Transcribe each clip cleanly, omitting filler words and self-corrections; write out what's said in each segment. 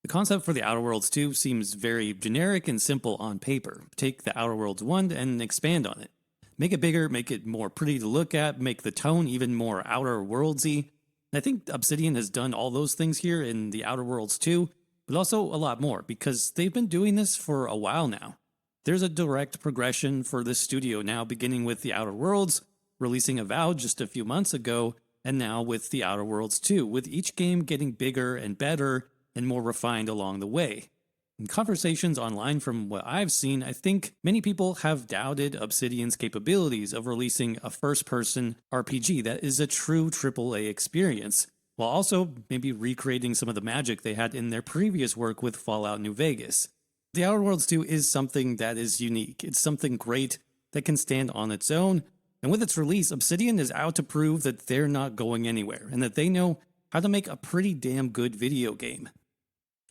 The concept for the Outer Worlds 2 seems very generic and simple on paper. Take the Outer Worlds 1 and expand on it. Make it bigger, make it more pretty to look at, make the tone even more Outer Worldsy. I think Obsidian has done all those things here in the Outer Worlds 2, but also a lot more, because they've been doing this for a while now. There's a direct progression for this studio now, beginning with the Outer Worlds, releasing Avowed just a few months ago, and now with the Outer Worlds 2, with each game getting bigger and better and more refined along the way. In conversations online from what I've seen, I think many people have doubted Obsidian's capabilities of releasing a first-person RPG that is a true AAA experience, while also maybe recreating some of the magic they had in their previous work with Fallout New Vegas. The Outer Worlds 2 is something that is unique. It's something great that can stand on its own, and with its release, Obsidian is out to prove that they're not going anywhere, and that they know how to make a pretty damn good video game.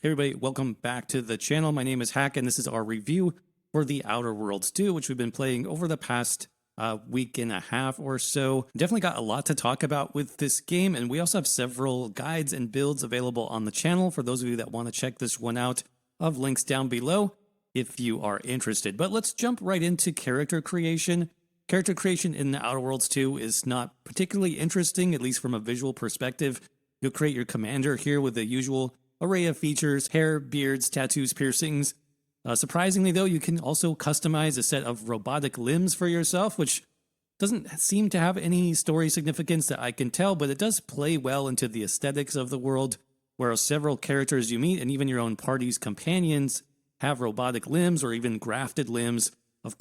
Hey everybody, welcome back to the channel. My name is Hack, and this is our review for the Outer Worlds 2, which we've been playing over the past week and a half or so. Definitely got a lot to talk about with this game, and we also have several guides and builds available on the channel for those of you that want to check this one out. I'll have links down below if you are interested. But let's jump right into character creation. Character creation in the Outer Worlds 2 is not particularly interesting, at least from a visual perspective. You'll create your commander here with the usual array of features: hair, beards, tattoos, piercings. Surprisingly though, you can also customize a set of robotic limbs for yourself, which doesn't seem to have any story significance that I can tell, but it does play well into the aesthetics of the world, where several characters you meet and even your own party's companions have robotic limbs or even grafted limbs as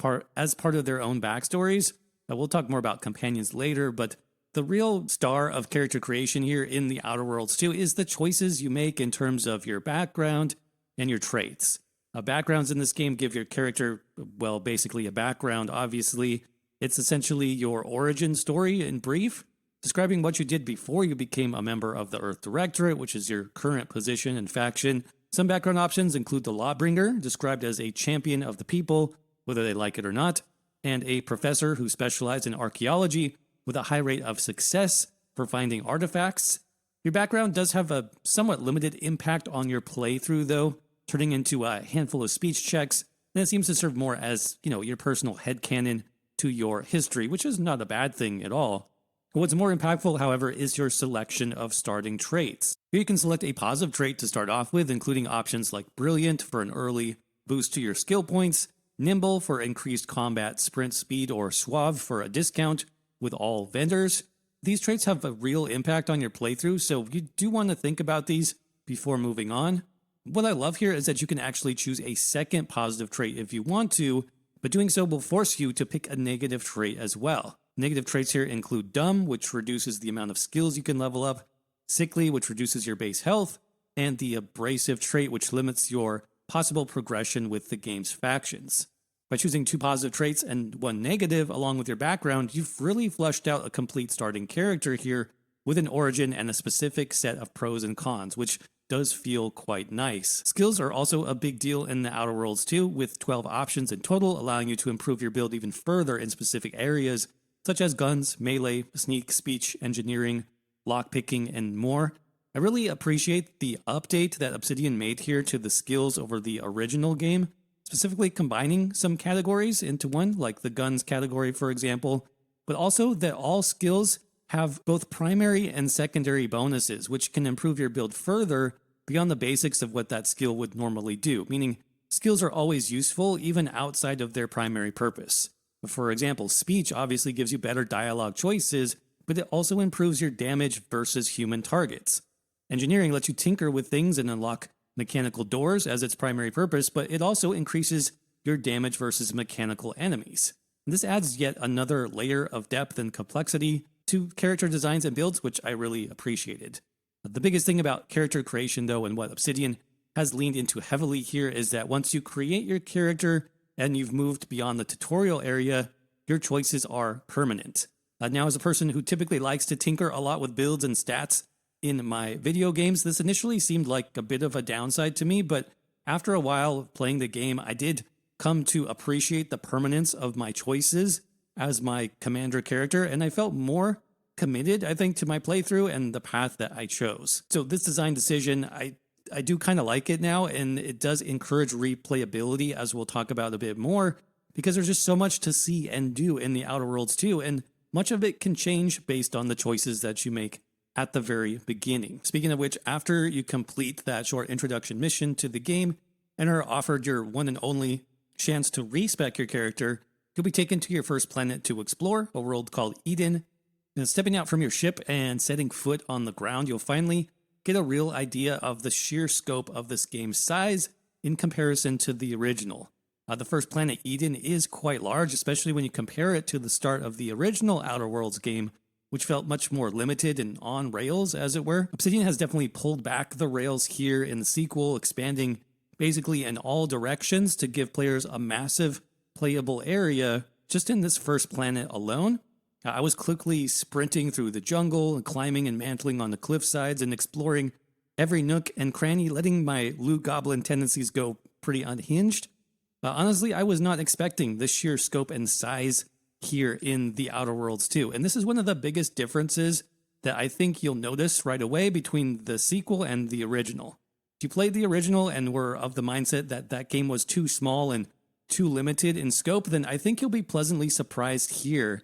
part of their own backstories. We'll talk more about companions later, but the real star of character creation here in the Outer Worlds 2 is the choices you make in terms of your background and your traits. Backgrounds in this game give your character, well, basically a background, obviously. It's essentially your origin story in brief, describing what you did before you became a member of the Earth Directorate, which is your current position and faction. Some background options include the Lawbringer, described as a champion of the people, whether they like it or not, and a professor who specialized in archaeology, with a high rate of success for finding artifacts. Your background does have a somewhat limited impact on your playthrough though, turning into a handful of speech checks, and it seems to serve more as, your personal headcanon to your history, which is not a bad thing at all. What's more impactful, however, is your selection of starting traits. Here you can select a positive trait to start off with, including options like Brilliant for an early boost to your skill points, Nimble for increased combat sprint speed, or Suave for a discount with all vendors. These traits have a real impact on your playthrough, so you do want to think about these before moving on. What I love here is that you can actually choose a second positive trait if you want to, but doing so will force you to pick a negative trait as well. Negative traits here include Dumb, which reduces the amount of skills you can level up, Sickly, which reduces your base health, and the Abrasive trait, which limits your possible progression with the game's factions. By choosing 2 positive traits and 1 negative along with your background, you've really fleshed out a complete starting character here with an origin and a specific set of pros and cons, which does feel quite nice. Skills are also a big deal in the Outer Worlds 2, with 12 options in total, allowing you to improve your build even further in specific areas, such as guns, melee, sneak, speech, engineering, lockpicking, and more. I really appreciate the update that Obsidian made here to the skills over the original game, specifically combining some categories into one, like the guns category, for example, but also that all skills have both primary and secondary bonuses, which can improve your build further beyond the basics of what that skill would normally do, meaning skills are always useful even outside of their primary purpose. For example, speech obviously gives you better dialogue choices, but it also improves your damage versus human targets. Engineering lets you tinker with things and unlock mechanical doors as its primary purpose, but it also increases your damage versus mechanical enemies. And this adds yet another layer of depth and complexity to character designs and builds, which I really appreciated. The biggest thing about character creation, though, and what Obsidian has leaned into heavily here, is that once you create your character and you've moved beyond the tutorial area, your choices are permanent. Now, as a person who typically likes to tinker a lot with builds and stats in my video games, this initially seemed like a bit of a downside to me, but after a while playing the game, I did come to appreciate the permanence of my choices as my commander character, and I felt more committed, I think, to my playthrough and the path that I chose. So this design decision, I I do kind of like it now, and it does encourage replayability, as we'll talk about a bit more, because there's just so much to see and do in the Outer Worlds too, and much of it can change based on the choices that you make at the very beginning. Speaking of which, after you complete that short introduction mission to the game and are offered your one and only chance to respec your character, you'll be taken to your first planet to explore, a world called Eden. And stepping out from your ship and setting foot on the ground, you'll finally get a real idea of the sheer scope of this game's size in comparison to the original. The first planet, Eden, is quite large, especially when you compare it to the start of the original Outer Worlds game, which felt much more limited and on rails, as it were. Obsidian has definitely pulled back the rails here in the sequel, expanding basically in all directions to give players a massive playable area just in this first planet alone. I was quickly sprinting through the jungle and climbing and mantling on the cliff sides and exploring every nook and cranny, letting my loot goblin tendencies go pretty unhinged. Honestly, I was not expecting the sheer scope and size here in the Outer Worlds too. And this is one of the biggest differences that I think you'll notice right away between the sequel and the original. If you played the original and were of the mindset that that game was too small and too limited in scope, then I think you'll be pleasantly surprised here.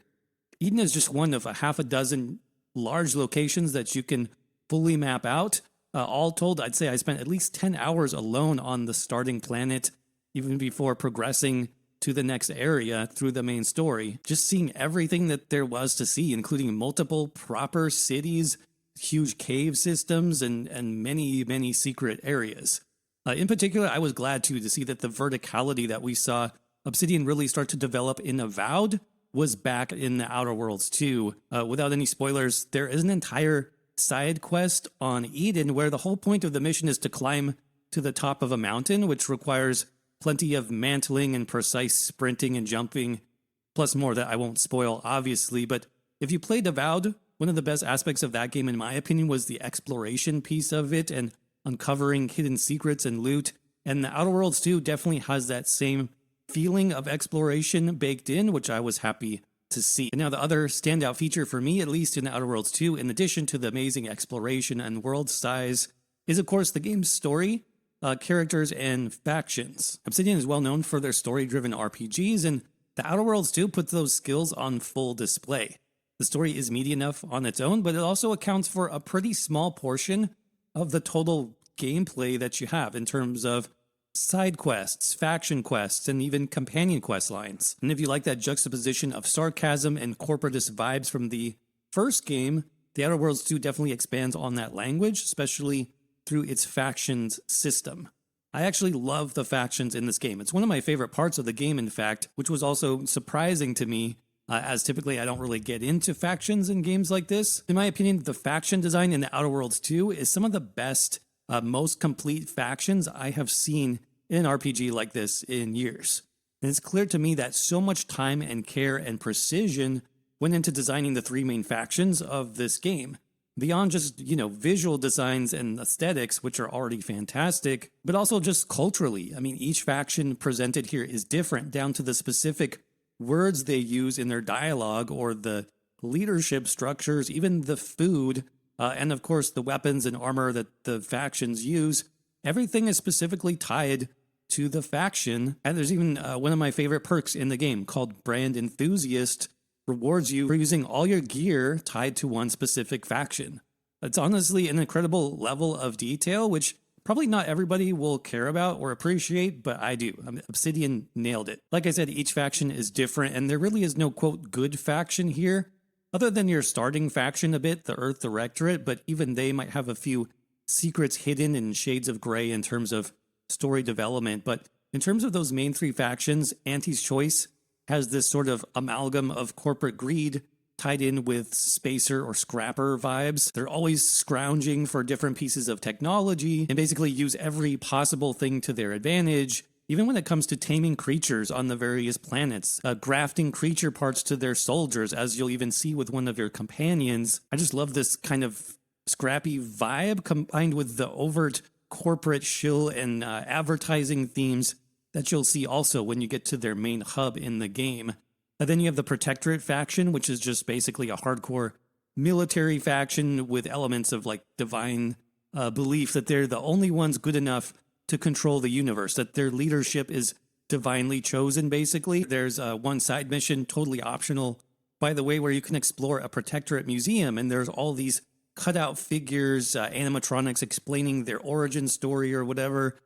Eden is just one of a half a dozen large locations that you can fully map out. All told, I'd say I spent at least 10 hours alone on the starting planet, even before progressing to the next area through the main story. Just seeing everything that there was to see, including multiple proper cities, huge cave systems, and many, many secret areas. In particular, I was glad to see that the verticality that we saw Obsidian really start to develop in Avowed was back in the Outer Worlds too. Without any spoilers, there is an entire side quest on Eden where the whole point of the mission is to climb to the top of a mountain, which requires plenty of mantling and precise sprinting and jumping, plus more that I won't spoil, obviously. But if you played Avowed, one of the best aspects of that game, in my opinion, was the exploration piece of it and uncovering hidden secrets and loot. And the Outer Worlds 2 definitely has that same feeling of exploration baked in, which I was happy to see. And now the other standout feature for me, at least in the Outer Worlds 2, in addition to the amazing exploration and world size, is of course the game's story, characters, and factions. Obsidian is well known for their story-driven RPGs, and the Outer Worlds 2 puts those skills on full display. The story is meaty enough on its own, but it also accounts for a pretty small portion of the total gameplay that you have in terms of side quests, faction quests, and even companion quest lines. And if you like that juxtaposition of sarcasm and corporatist vibes from the first game, the Outer Worlds 2 definitely expands on that language, especially through its factions system. I actually love the factions in this game. It's one of my favorite parts of the game, in fact, which was also surprising to me, as typically I don't really get into factions in games like this. In my opinion, the faction design in the Outer Worlds 2 is some of the best, most complete factions I have seen in an RPG like this in years. And it's clear to me that so much time and care and precision went into designing the three main factions of this game. Beyond just, visual designs and aesthetics, which are already fantastic, but also just culturally. I mean, each faction presented here is different down to the specific words they use in their dialogue or the leadership structures, even the food, and of course the weapons and armor that the factions use. Everything is specifically tied to the faction. And there's even one of my favorite perks in the game called Brand Enthusiast, rewards you for using all your gear tied to one specific faction. It's honestly an incredible level of detail, which probably not everybody will care about or appreciate, but I do. Obsidian nailed it. Like I said, each faction is different, and there really is no, quote, good faction here, other than your starting faction a bit, the Earth Directorate, but even they might have a few secrets hidden in shades of gray in terms of story development. But in terms of those main three factions, Auntie's Choice has this sort of amalgam of corporate greed tied in with spacer or scrapper vibes. They're always scrounging for different pieces of technology and basically use every possible thing to their advantage, even when it comes to taming creatures on the various planets, grafting creature parts to their soldiers, as you'll even see with one of your companions. I just love this kind of scrappy vibe combined with the overt corporate shill and advertising themes that you'll see also when you get to their main hub in the game. And then you have the Protectorate faction, which is just basically a hardcore military faction with elements of like divine belief that they're the only ones good enough to control the universe, that their leadership is divinely chosen, basically. There's one side mission, totally optional, by the way, where you can explore a protectorate museum, and there's all these cutout figures, animatronics explaining their origin story or whatever,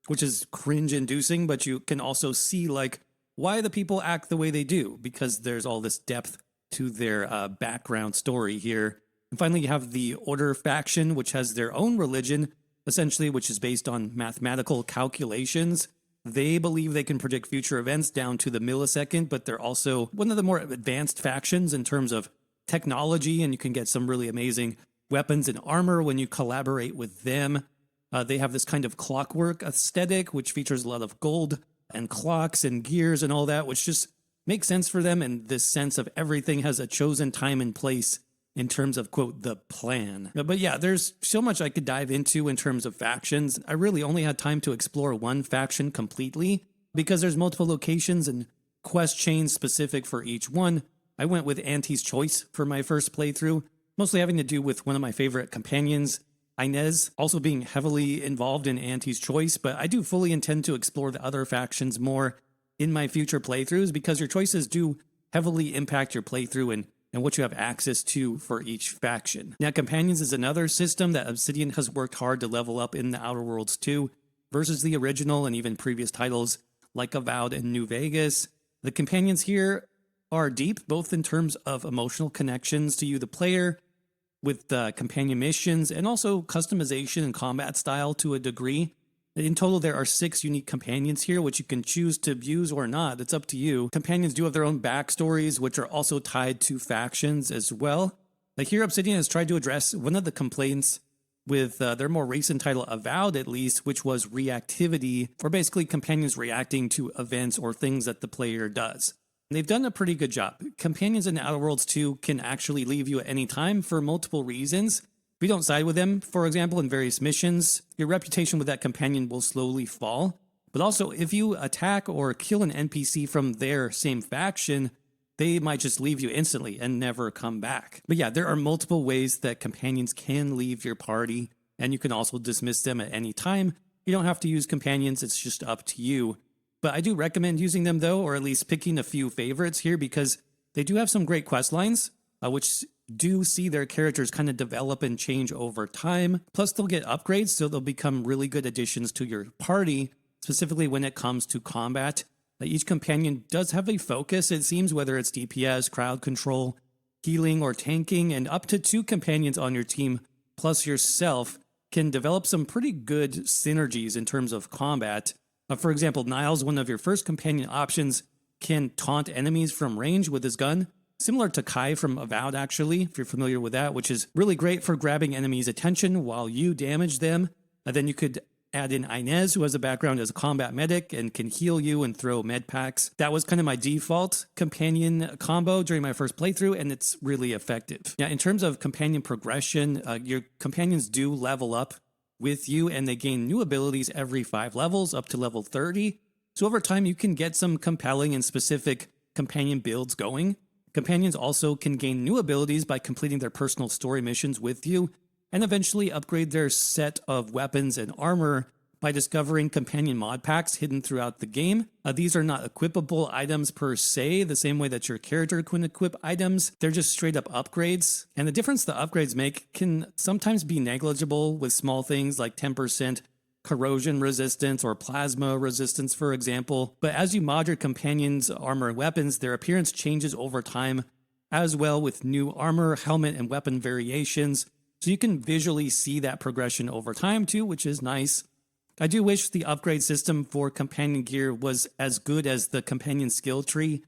which is cringe-inducing, but you can also see, like, why the people act the way they do, because there's all this depth to their background story here. And finally, you have the Order faction, which has their own religion, essentially, which is based on mathematical calculations. They believe they can predict future events down to the millisecond, but they're also one of the more advanced factions in terms of technology, and you can get some really amazing weapons and armor when you collaborate with them. They have this kind of clockwork aesthetic, which features a lot of gold and clocks and gears and all that, which just makes sense for them, and this sense of everything has a chosen time and place in terms of, quote, the plan. But yeah, there's so much I could dive into in terms of factions. I really only had time to explore one faction completely because there's multiple locations and quest chains specific for each one. I went with Auntie's Choice for my first playthrough, mostly having to do with one of my favorite companions, Inez, also being heavily involved in Auntie's Choice, but I do fully intend to explore the other factions more in my future playthroughs because your choices do heavily impact your playthrough and what you have access to for each faction. Now, Companions is another system that Obsidian has worked hard to level up in the Outer Worlds 2 versus the original and even previous titles like Avowed and New Vegas. The Companions here are deep, both in terms of emotional connections to you, the player, with the companion missions, and also customization and combat style to a degree. In total, there are 6 unique companions here, which you can choose to use or not. It's up to you. Companions do have their own backstories, which are also tied to factions as well. Like here, Obsidian has tried to address one of the complaints with their more recent title, Avowed at least, which was reactivity, or basically companions reacting to events or things that the player does. And they've done a pretty good job. Companions in Outer Worlds 2 can actually leave you at any time for multiple reasons. If you don't side with them, for example, in various missions, your reputation with that companion will slowly fall. But also, if you attack or kill an NPC from their same faction, they might just leave you instantly and never come back. But yeah, there are multiple ways that companions can leave your party, and you can also dismiss them at any time. You don't have to use companions, it's just up to you. But I do recommend using them though, or at least picking a few favorites here, because they do have some great quest lines, which do see their characters kind of develop and change over time. Plus, they'll get upgrades, so they'll become really good additions to your party, specifically when it comes to combat. Each companion does have a focus, it seems, whether it's DPS, crowd control, healing, or tanking, and up to 2 companions on your team, plus yourself, can develop some pretty good synergies in terms of combat. For example, Niles, one of your first companion options, can taunt enemies from range with his gun, similar to Kai from Avowed, actually, if you're familiar with that, which is really great for grabbing enemies' attention while you damage them. And then you could add in Inez, who has a background as a combat medic and can heal you and throw med packs. That was kind of my default companion combo during my first playthrough, and it's really effective. Now, in terms of companion progression, your companions do level up with you, and they gain new abilities every 5 levels, up to level 30. So over time, you can get some compelling and specific companion builds going. Companions also can gain new abilities by completing their personal story missions with you, and eventually upgrade their set of weapons and armor by discovering companion mod packs hidden throughout the game. These are not equipable items per se, the same way that your character can equip items. They're just straight up upgrades. And the difference the upgrades make can sometimes be negligible with small things like 10% corrosion resistance or plasma resistance, for example. But as you mod your companions' armor and weapons, their appearance changes over time as well, with new armor, helmet, and weapon variations. So you can visually see that progression over time too, which is nice. I do wish the upgrade system for companion gear was as good as the companion skill tree,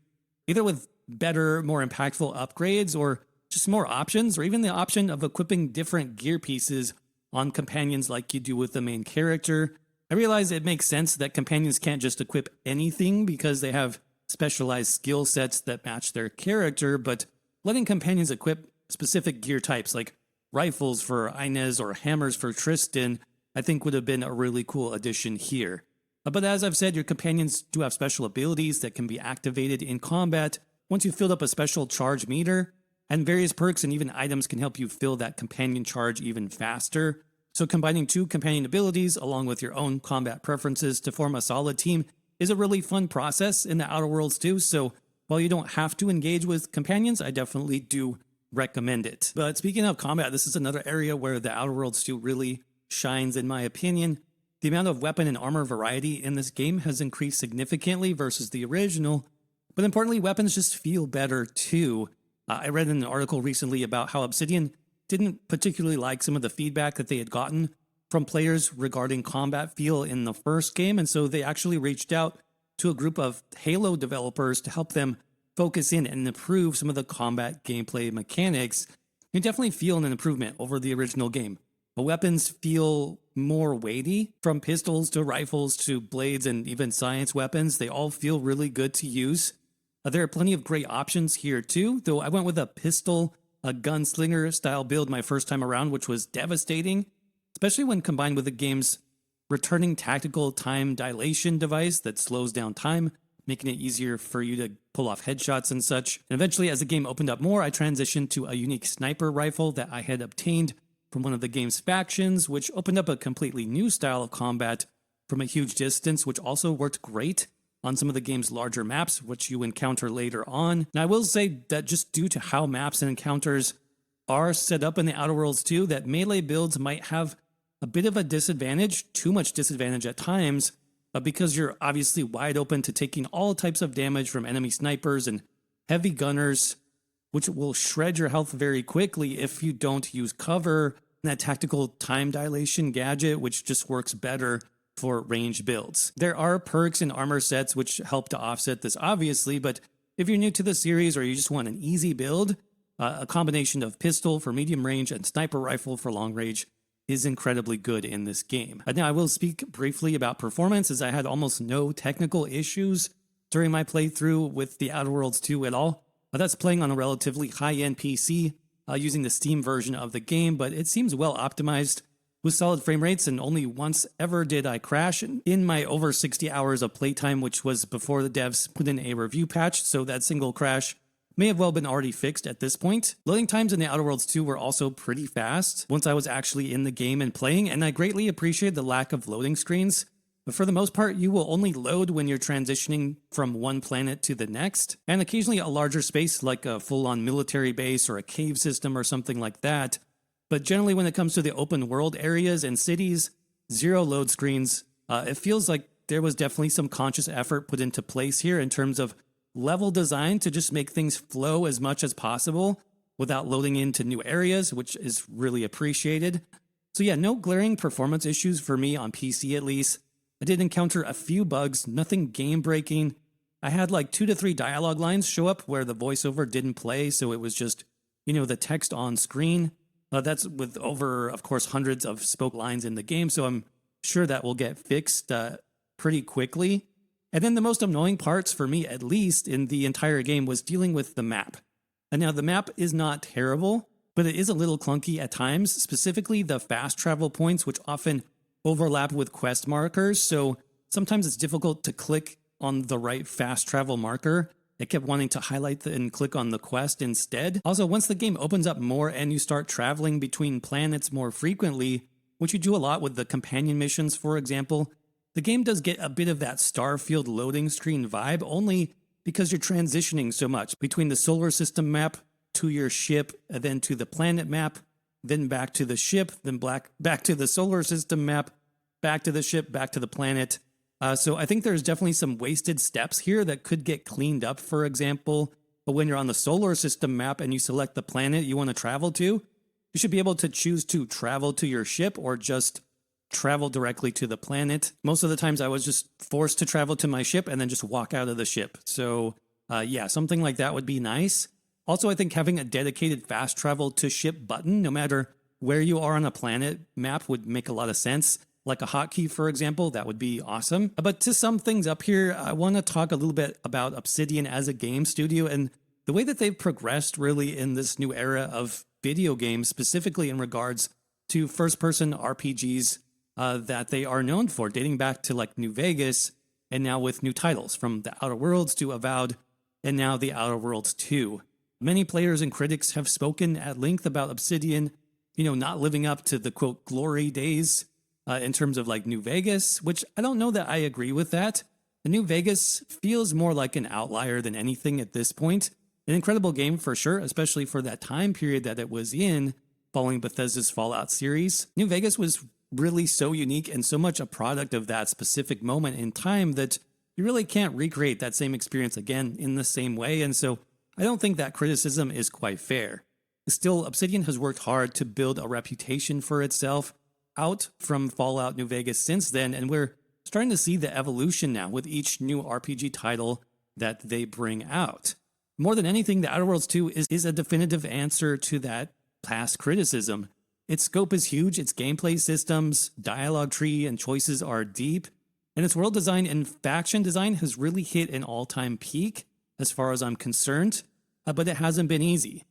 either with better, more impactful upgrades, or just more options, or even the option of equipping different gear pieces on companions like you do with the main character. I realize it makes sense that companions can't just equip anything because they have specialized skill sets that match their character, but letting companions equip specific gear types like rifles for Inez or hammers for Tristan, I think would have been a really cool addition here. But as I've said, your companions do have special abilities that can be activated in combat once you've filled up a special charge meter, and various perks and even items can help you fill that companion charge even faster. So combining two companion abilities along with your own combat preferences to form a solid team is a really fun process in the Outer Worlds too. So while you don't have to engage with companions, I definitely do recommend it. But speaking of combat, this is another area where the Outer Worlds 2 really shines in my opinion. The amount of weapon and armor variety in this game has increased significantly versus the original, but importantly, weapons just feel better too. I read in an article recently about how Obsidian didn't particularly like some of the feedback that they had gotten from players regarding combat feel in the first game, and so they actually reached out to a group of Halo developers to help them focus in and improve some of the combat gameplay mechanics. You definitely feel an improvement over the original game. The weapons feel more weighty, from pistols to rifles to blades and even science weapons. They all feel really good to use. There are plenty of great options here too, though I went with a pistol, a gunslinger style build my first time around, which was devastating, especially when combined with the game's returning tactical time dilation device that slows down time, making it easier for you to pull off headshots and such. And eventually, as the game opened up more, I transitioned to a unique sniper rifle that I had obtained from one of the game's factions, which opened up a completely new style of combat from a huge distance, which also worked great on some of the game's larger maps, which you encounter later on. And I will say that just due to how maps and encounters are set up in the Outer Worlds 2, that melee builds might have a bit of a disadvantage, too much disadvantage at times, because you're obviously wide open to taking all types of damage from enemy snipers and heavy gunners, which will shred your health very quickly if you don't use cover, and that tactical time dilation gadget, which just works better for range builds. There are perks and armor sets which help to offset this obviously, but if you're new to the series or you just want an easy build, a combination of pistol for medium range and sniper rifle for long range is incredibly good in this game. Now I will speak briefly about performance, as I had almost no technical issues during my playthrough with the Outer Worlds 2 at all. That's playing on a relatively high-end PC using the Steam version of the game, but it seems well optimized with solid frame rates, and only once ever did I crash in my over 60 hours of playtime, which was before the devs put in a review patch, so that single crash may have well been already fixed at this point. Loading times in the Outer Worlds 2 were also pretty fast once I was actually in the game and playing, and I greatly appreciate the lack of loading screens. But for the most part, you will only load when you're transitioning from one planet to the next, and occasionally a larger space like a full-on military base or a cave system or something like that. But generally when it comes to the open world areas and cities, zero load screens. It feels like there was definitely some conscious effort put into place here in terms of level design to just make things flow as much as possible without loading into new areas, which is really appreciated. So yeah, no glaring performance issues for me on PC at least. I did encounter a few bugs, nothing game-breaking. I had like 2 to 3 dialogue lines show up where the voiceover didn't play, so it was just, the text on screen. That's with over, of course, hundreds of spoke lines in the game, so I'm sure that will get fixed pretty quickly. And then the most annoying parts, for me at least, in the entire game was dealing with the map. And now the map is not terrible, but it is a little clunky at times, specifically the fast travel points, which often overlap with quest markers, so sometimes it's difficult to click on the right fast travel marker. I kept wanting to highlight and click on the quest instead. Also, once the game opens up more and you start traveling between planets more frequently, which you do a lot with the companion missions, for example, the game does get a bit of that Starfield loading screen vibe, only because you're transitioning so much between the solar system map to your ship, and then to the planet map, then back to the ship, then back to the solar system map, back to the ship, back to the planet. So I think there's definitely some wasted steps here that could get cleaned up, for example. But when you're on the solar system map and you select the planet you want to travel to, you should be able to choose to travel to your ship or just travel directly to the planet. Most of the times I was just forced to travel to my ship and then just walk out of the ship. So yeah, something like that would be nice. Also, I think having a dedicated fast travel to ship button, no matter where you are on a planet map, would make a lot of sense. Like a hotkey, for example, that would be awesome. But to sum things up here, I want to talk a little bit about Obsidian as a game studio and the way that they've progressed really in this new era of video games, specifically in regards to first-person RPGs that they are known for, dating back to like New Vegas, and now with new titles from the Outer Worlds to Avowed, and now the Outer Worlds 2. Many players and critics have spoken at length about Obsidian not living up to the quote glory days in terms of like New Vegas, which I don't know that I agree with that. The New Vegas feels more like an outlier than anything at this point. An incredible game for sure, especially for that time period that it was in, following Bethesda's Fallout series. New Vegas was really so unique and so much a product of that specific moment in time that you really can't recreate that same experience again in the same way. And so I don't think that criticism is quite fair. Still, Obsidian has worked hard to build a reputation for itself out from Fallout New Vegas since then, and we're starting to see the evolution now with each new RPG title that they bring out. More than anything, The Outer Worlds 2 is a definitive answer to that past criticism. Its scope is huge, its gameplay systems, dialogue tree, and choices are deep, and its world design and faction design has really hit an all-time peak as far as I'm concerned, but it hasn't been easy.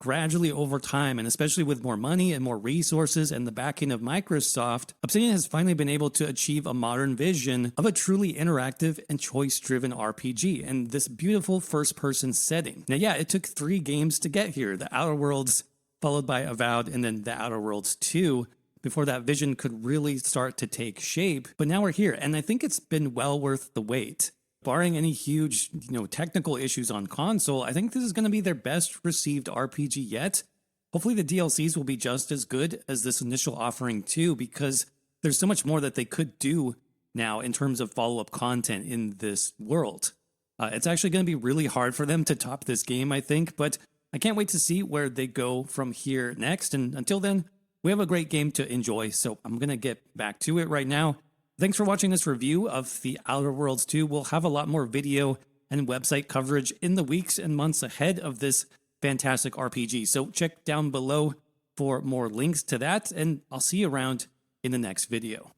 Gradually over time, and especially with more money and more resources and the backing of Microsoft, Obsidian has finally been able to achieve a modern vision of a truly interactive and choice-driven RPG in this beautiful first-person setting. Now, yeah, it took 3 games to get here, The Outer Worlds, followed by Avowed, and then The Outer Worlds 2, before that vision could really start to take shape. But now we're here, and I think it's been well worth the wait. Barring any huge, technical issues on console, I think this is going to be their best received RPG yet. Hopefully the DLCs will be just as good as this initial offering too, because there's so much more that they could do now in terms of follow-up content in this world. It's actually going to be really hard for them to top this game, I think, but I can't wait to see where they go from here next. And until then, we have a great game to enjoy, so I'm going to get back to it right now. Thanks for watching this review of The Outer Worlds 2. We'll have a lot more video and website coverage in the weeks and months ahead of this fantastic RPG. So check down below for more links to that, and I'll see you around in the next video.